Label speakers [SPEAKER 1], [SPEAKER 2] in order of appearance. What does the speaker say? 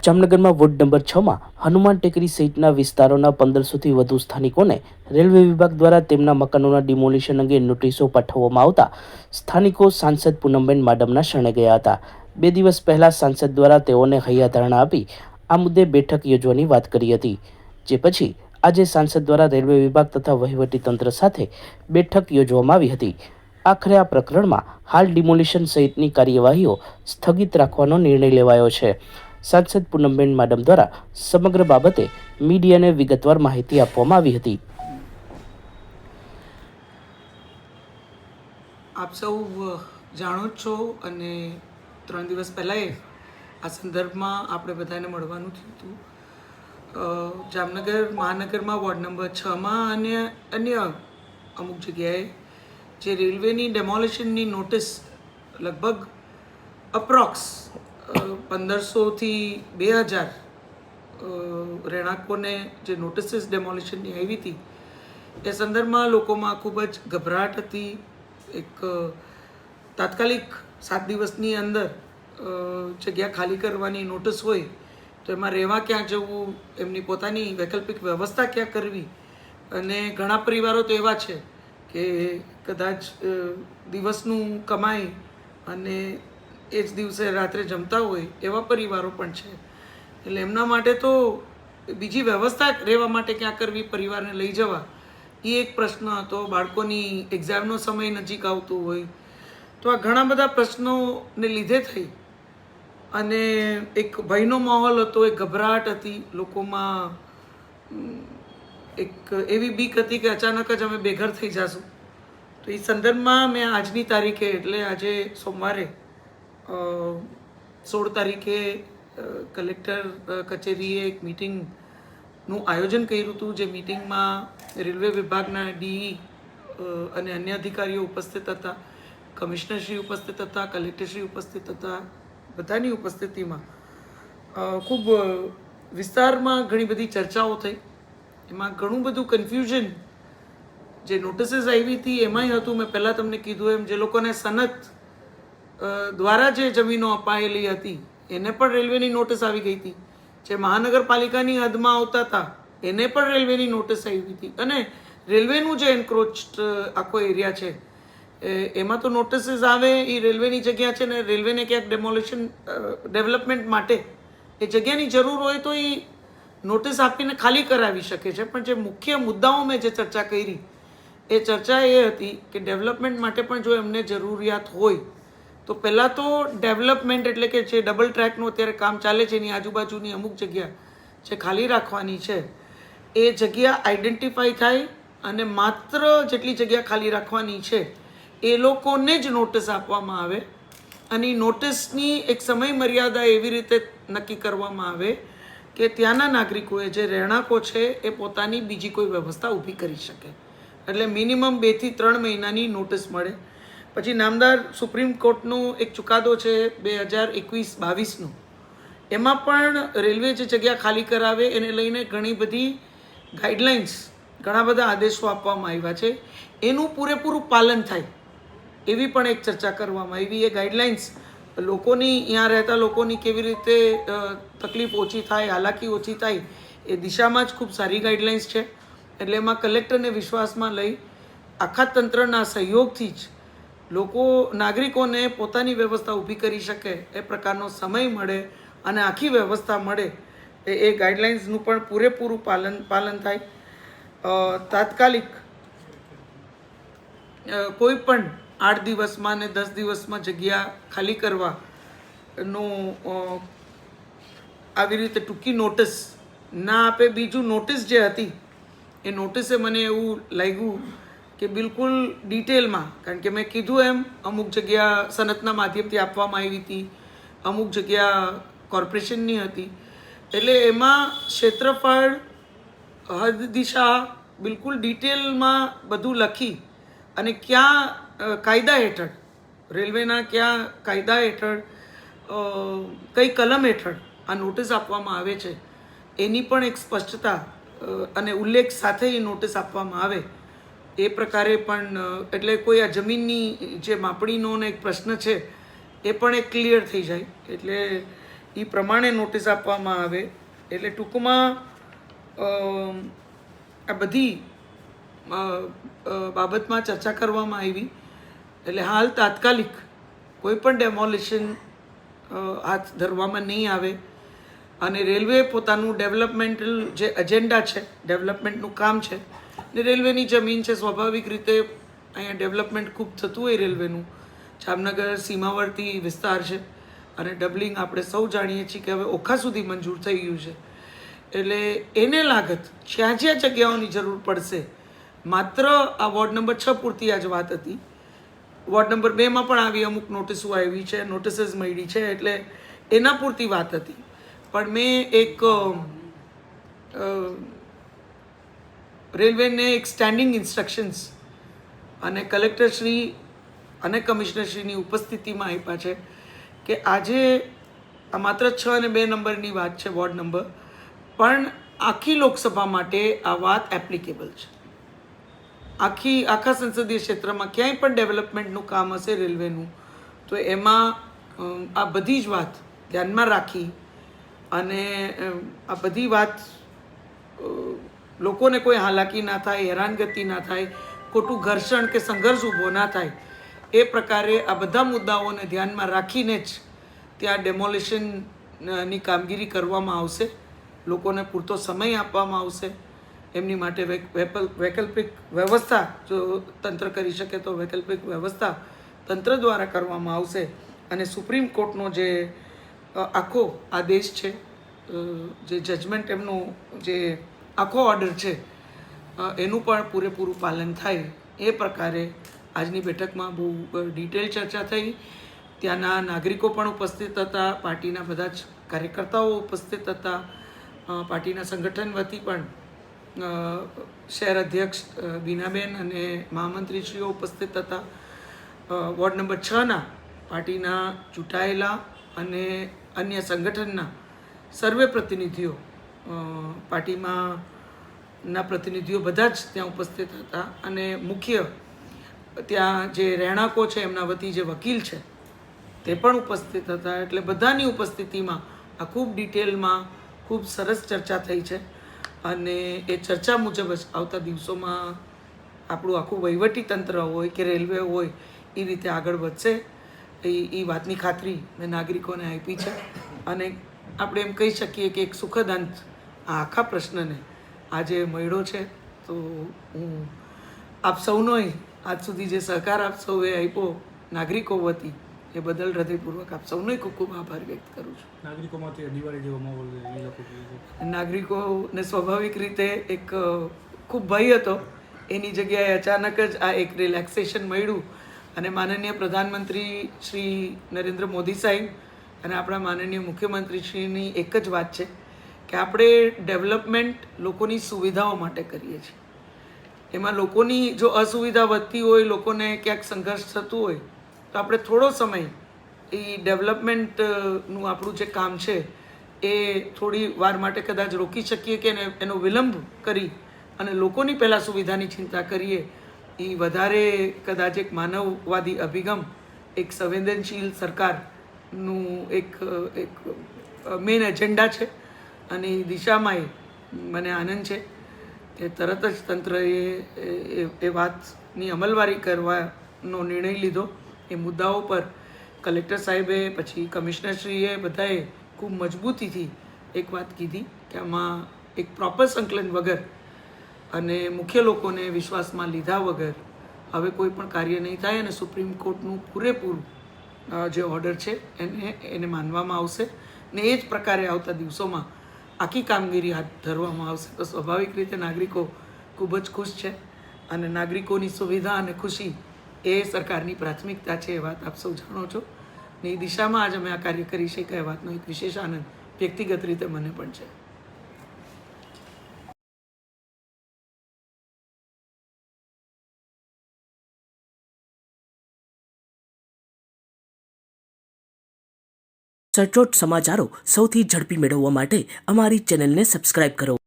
[SPEAKER 1] જામનગરમાં ward number 6માં Hanuman ટેકરી સહિતના વિસ્તારોના 1500થી વધુ સ્થાનિકોને રેલવે વિભાગ દ્વારા તેમના મકાનોના ડિમોલિશન અંગે નોટિસો પાઠવવામાં આવતા સ્થાનિકો સાંસદ પૂનમબેન માડમના શરણે ગયા હતા। 2 દિવસ પહેલા સાંસદ દ્વારા તેઓને હૈયાધારણા આપી આ મુદ્દે બેઠક યોજવાની વાત કરી હતી, જે પછી આજે સાંસદ દ્વારા રેલવે વિભાગ તથા વહીવટીતંત્ર સાથે બેઠક યોજવામાં આવી હતી। આખરે આ પ્રકરણમાં હાલ ડિમોલિશન સહિતની કાર્યવાહીઓ સ્થગિત રાખવાનો નિર્ણય લેવાયો છે। સાંસદ પૂનમબેન માડમ દ્વારા સમગ્ર બાબતે મીડિયાને વિગતવાર માહિતી આપવામાં આવી હતી।
[SPEAKER 2] આપ સૌ જાણો જ છો અને 3 દિવસ પહેલાં આ સંદર્ભમાં આપણે બધાને મળવાનું થયું હતું। જામનગર મહાનગરમાં વોર્ડ નંબર 6માં અને અન્ય અમુક જગ્યાએ જે રેલવેની ડેમોલિશનની નોટિસ લગભગ અપ્રોક્સ 1500થી 2000 રહેણાંકોને જે નોટિસીસ ડેમોલિશનની આવી હતી એ સંદર્ભમાં લોકોમાં ખૂબ જ ગભરાટ હતી। એક તાત્કાલિક 7 દિવસની અંદર જગ્યા ખાલી કરવાની નોટિસ હોય તો એમાં રહેવા ક્યાં જવું, એમની પોતાની વૈકલ્પિક વ્યવસ્થા ક્યાં કરવી, અને ઘણા પરિવારો તો એવા છે કે કદાચ દિવસનું કમાઈ અને એ જ દિવસે રાત્રે જમતા હોય એવા પરિવારો પણ છે। એટલે એમના માટે તો બીજી વ્યવસ્થા રહેવા માટે ક્યાં કરવી, પરિવારને લઈ જવા એ એક પ્રશ્ન હતો। બાળકોની એક્ઝામનો સમય નજીક આવતો હોય તો આ ઘણા બધા પ્રશ્નોને લીધે થઈ અને એક ભયનો માહોલ હતો, એક ગભરાટ હતી લોકોમાં, એક એવી બીક હતી કે અચાનક જ અમે બેઘર થઈ જશું। તો એ સંદર્ભમાં મેં આજની તારીખે એટલે આજે સોમવારે 16 તારીખે કલેક્ટર કચેરીએ એક મિટિંગનું આયોજન કર્યું હતું, જે મિટિંગમાં રેલવે વિભાગના ડીઈ અને અન્ય અધિકારીઓ ઉપસ્થિત હતા, કમિશનરશ્રી ઉપસ્થિત હતા, કલેક્ટરશ્રી ઉપસ્થિત હતા। બધાની ઉપસ્થિતિમાં ખૂબ વિસ્તારમાં ઘણી બધી ચર્ચાઓ થઈ। એમાં ઘણું બધું કન્ફ્યુઝન જે નોટિસીસ આવી હતી એમાંય હતું। મેં પહેલાં તમને કીધું એમ જે લોકોને સનત દ્વારા જે જમીનો અપાયેલી હતી એને પણ રેલવેની નોટિસ આવી ગઈ હતી, જે મહાનગરપાલિકાની હદમાં આવતા હતા એને પણ રેલવેની નોટિસ આવી હતી, અને રેલવેનું જે એન્ક્રોચ્ડ આખો એરિયા છે એમાં તો નોટિસીસ આવે, એ રેલવેની જગ્યા છે ને રેલવેને ક્યાંક ડેમોલિશન ડેવલપમેન્ટ માટે એ જગ્યાની જરૂર હોય તો એ નોટિસ આપીને ખાલી કરાવી શકે છે। પણ જે મુખ્ય મુદ્દાઓ મેં જે ચર્ચા કરી એ ચર્ચા એ હતી કે ડેવલપમેન્ટ માટે પણ જો એમને જરૂરિયાત હોય તો પહેલાં તો ડેવલપમેન્ટ એટલે કે જે ડબલ ટ્રેકનું અત્યારે કામ ચાલે છે એની આજુબાજુની અમુક જગ્યા જે ખાલી રાખવાની છે એ જગ્યા આઈડેન્ટિફાઈ થાય અને માત્ર જેટલી જગ્યા ખાલી રાખવાની છે એ લોકોને જ નોટિસ આપવામાં આવે, અને એ નોટિસની એક સમય મર્યાદા એવી રીતે નક્કી કરવામાં આવે કે ત્યાંના નાગરિકોએ જે રહેણાંકો છે એ પોતાની બીજી કોઈ વ્યવસ્થા ઊભી કરી શકે। એટલે મિનિમમ 2 થી 3 મહિનાની નોટિસ મળે। પછી નામદાર સુપ્રીમ કોર્ટનો એક ચુકાદો છે 2021-22નો, એમાં પણ રેલવે જે જગ્યા ખાલી કરાવે એને લઈને ઘણી બધી ગાઈડલાઇન્સ, ઘણા બધા આદેશો આપવામાં આવ્યા છે, એનું પૂરેપૂરું પાલન થાય એવી પણ એક ચર્ચા કરવામાં આવી। એ ગાઈડલાઇન્સ લોકોની, અહીંયા રહેતા લોકોની કેવી રીતે તકલીફ ઓછી થાય, હાલાકી ઓછી થાય એ દિશામાં જ ખૂબ સારી ગાઈડલાઇન્સ છે। એટલે એમાં કલેક્ટરને વિશ્વાસમાં લઈ આખા તંત્રના સહયોગથી જ લોકો, નાગરિકોને પોતાની વ્યવસ્થા ઊભી કરી શકે એ પ્રકારનો સમય મળે અને આખી વ્યવસ્થા મળે એ ગાઈડલાઇન્સનું પણ પૂરેપૂરું પાલન થાય। તાત્કાલિક કોઈ પણ 8 દિવસમાં ને 10 દિવસમાં જગ્યા ખાલી કરવાનો આવી રીતે ટૂંકી નોટિસ ના આપે। બીજું, નોટિસ જે હતી એ નોટિસે મને એવું લાગ્યું કે બિલકુલ ડિટેલમાં, કારણ કે મેં કીધું એમ અમુક જગ્યા સનતના માધ્યમથી આપવામાં આવી હતી, અમુક જગ્યા કોર્પોરેશનની હતી, એટલે એમાં ક્ષેત્રફળ, હદ દિશા બિલકુલ ડિટેલમાં બધું લખી અને ક્યાં કાયદા હેઠળ, રેલવેના ક્યાં કાયદા હેઠળ, કઈ કલમ હેઠળ આ નોટિસ આપવામાં આવે છે એની પણ એક સ્પષ્ટતા અને ઉલ્લેખ સાથે એ નોટિસ આપવામાં આવે એ પ્રકારે પણ, એટલે કોઈ આ જમીનની જે માપણીનો એક પ્રશ્ન છે એ પણ એક ક્લિયર થઈ જાય। એટલે એ એ પ્રમાણે નોટિસ આપવામાં આવે. એટલે ટૂંકમાં આ બધી બાબતમાં ચર્ચા કરવામાં આવી. એટલે હાલ તાત્કાલિક કોઈ પણ ડેમોલિશન હાથ ધરવામાં નહીં આવે અને રેલવે પોતાનું ડેવલપમેન્ટલ જે એજન્ડા છે, ડેવલપમેન્ટનું કામ છે, ને રેલવેની જમીન છે, સ્વાભાવિક રીતે અહીંયા ડેવલપમેન્ટ ખૂબ થતું હોય રેલવેનું. જામનગર સીમાવર્તી વિસ્તાર છે અને ડબલિંગ આપણે સૌ જાણીએ છીએ કે હવે ઓખા સુધી મંજૂર થઈ ગયું છે. એટલે એને લાગત જ્યાં જ્યાં જગ્યાઓની જરૂર પડશે, માત્ર આ વોર્ડ નંબર 6 પૂરતી આ જ વાત હતી. વોર્ડ નંબર 2માં પણ આવી અમુક નોટિસો આવી છે, નોટિસીસ મળી છે, એટલે એના પૂરતી વાત હતી. પણ મેં એક રેલવેને એક સ્ટેન્ડિંગ ઇન્સ્ટ્રક્શન્સ અને કલેક્ટરશ્રી અને કમિશનરશ્રીની ઉપસ્થિતિમાં આપ્યા છે કે આજે આ માત્ર 6 અને 2 નંબરની વાત છે, વોર્ડ નંબર, પણ આખી લોકસભા માટે આ વાત એપ્લિકેબલ છે. આખા સંસદીય ક્ષેત્રમાં ક્યાંય પણ ડેવલપમેન્ટનું કામ હશે રેલવેનું, તો એમાં આ બધી જ વાત ધ્યાનમાં રાખી અને આ બધી વાત લોકોને કોઈ હાલાકી ના થાય, હેરાનગતિ ના થાય, ખોટું ઘર્ષણ કે સંઘર્ષ ઊભો ના થાય, એ પ્રકારે આ બધા મુદ્દાઓને ધ્યાનમાં રાખીને જ ત્યાં ડેમોલિશનની કામગીરી કરવામાં આવશે. લોકોને પૂરતો સમય આપવામાં આવશે. એમની માટે વૈકલ્પિક વ્યવસ્થા જો તંત્ર કરી શકે તો વૈકલ્પિક વ્યવસ્થા તંત્ર દ્વારા કરવામાં આવશે. અને સુપ્રીમ કોર્ટનો જે આખો આદેશ છે, જે જજમેન્ટ, એમનો જે આખો ઓર્ડર છે, એનું પણ પૂરેપૂરું પાલન થાય એ પ્રકારે આજની બેઠકમાં બહુ ડિટેલ ચર્ચા થઈ. ત્યાંના નાગરિકો પણ ઉપસ્થિત હતા, પાર્ટીના બધા જ કાર્યકર્તાઓ ઉપસ્થિત હતા, પાર્ટીના સંગઠન વતી પણ શહેર અધ્યક્ષ બીનાબેન અને મહામંત્રીશ્રીઓ ઉપસ્થિત હતા. વોર્ડ નંબર 6ના પાર્ટીના ચૂંટાયેલા અને અન્ય સંગઠનના સર્વે પ્રતિનિધિઓ, પાર્ટીમાં ના પ્રતિનિધિઓ બધા જ ત્યાં ઉપસ્થિત હતા. અને મુખ્ય ત્યાં જે રહેણાંકો છે એમના વતી જે વકીલ છે તે પણ ઉપસ્થિત હતા. એટલે બધાની ઉપસ્થિતિમાં આ ખૂબ ડિટેલમાં ખૂબ સરસ ચર્ચા થઈ છે. અને એ ચર્ચા મુજબ જ આવતા દિવસોમાં આપણું આખું વહીવટી તંત્ર હોય કે રેલવે હોય એ રીતે આગળ વધશે. એ વાતની ખાતરી મેં નાગરિકોને આપી છે. અને આપણે એમ કહી શકીએ કે એક સુખદ અંત આ આખા પ્રશ્નને આજે મળ્યો છે. તો હું આપ સૌનો આજ સુધી જે સહકાર આપ સૌએ આપ્યો નાગરિકો વતી, એ બદલ હૃદયપૂર્વક આપ સૌનો ખૂબ ખૂબ આભાર વ્યક્ત કરું છું.
[SPEAKER 3] નાગરિકોમાંથી દિવાળી જેવો માહોલ એ લોકો
[SPEAKER 2] નાગરિકોને સ્વાભાવિક રીતે એક ખૂબ ભય હતો, એની જગ્યાએ અચાનક જ આ એક રિલેક્સેશન મળ્યું. અને માનનીય પ્રધાનમંત્રી શ્રી નરેન્દ્ર મોદી સાહેબ અને આપણા માનનીય મુખ્યમંત્રીશ્રીની એક જ વાત છે કે આપણે ડેવલપમેન્ટ લોકોની સુવિધાઓ માટે કરીએ છીએ. એમાં લોકોની જો અસુવિધા વધતી હોય, લોકોને ક્યાંક સંઘર્ષ થતું હોય, તો આપણે થોડો સમય એ ડેવલપમેન્ટનું આપણું જે કામ છે એ થોડી વાર માટે કદાચ રોકી શકીએ કે એનો વિલંબ કરી અને લોકોની પહેલાં સુવિધાની ચિંતા કરીએ. એ વધારે કદાચ એક માનવવાદી અભિગમ, એક સંવેદનશીલ સરકારનું એક મેઇન એજન્ડા છે. અને એ દિશામાં મને આનંદ છે કે તરત જ તંત્રએ એ વાતની અમલવારી કરવાનો નિર્ણય લીધો. એ મુદ્દાઓ પર કલેક્ટર સાહેબે, પછી કમિશનરશ્રીએ બધાએ ખૂબ મજબૂતીથી એક વાત કીધી કે આમાં એક પ્રોપર સંકલન વગર અને મુખ્ય લોકોને વિશ્વાસમાં લીધા વગર હવે કોઈ પણ કાર્ય નહીં થાય. અને સુપ્રીમ કોર્ટનું પૂરેપૂરું જે ઓર્ડર છે એને માનવામાં આવશે. ને એ જ પ્રકારે આવતા દિવસોમાં આખી કામગીરી હાથ ધરવામાં આવશે. તો સ્વાભાવિક રીતે નાગરિકો ખૂબ જ ખુશ છે. અને નાગરિકોની સુવિધા અને ખુશી એ સરકારની પ્રાથમિકતા છે, એ વાત આપ સૌ જાણો છો. ને એ દિશામાં આજે અમે આ કાર્ય કરી શક્યા, એ વાતનો એક વિશેષ આનંદ વ્યક્તિગત રીતે મને પણ છે.
[SPEAKER 1] સચોટ સમાચારો સૌથી ઝડપી મેળવવા માટે અમારી ચેનલને સબસ્ક્રાઇબ કરો.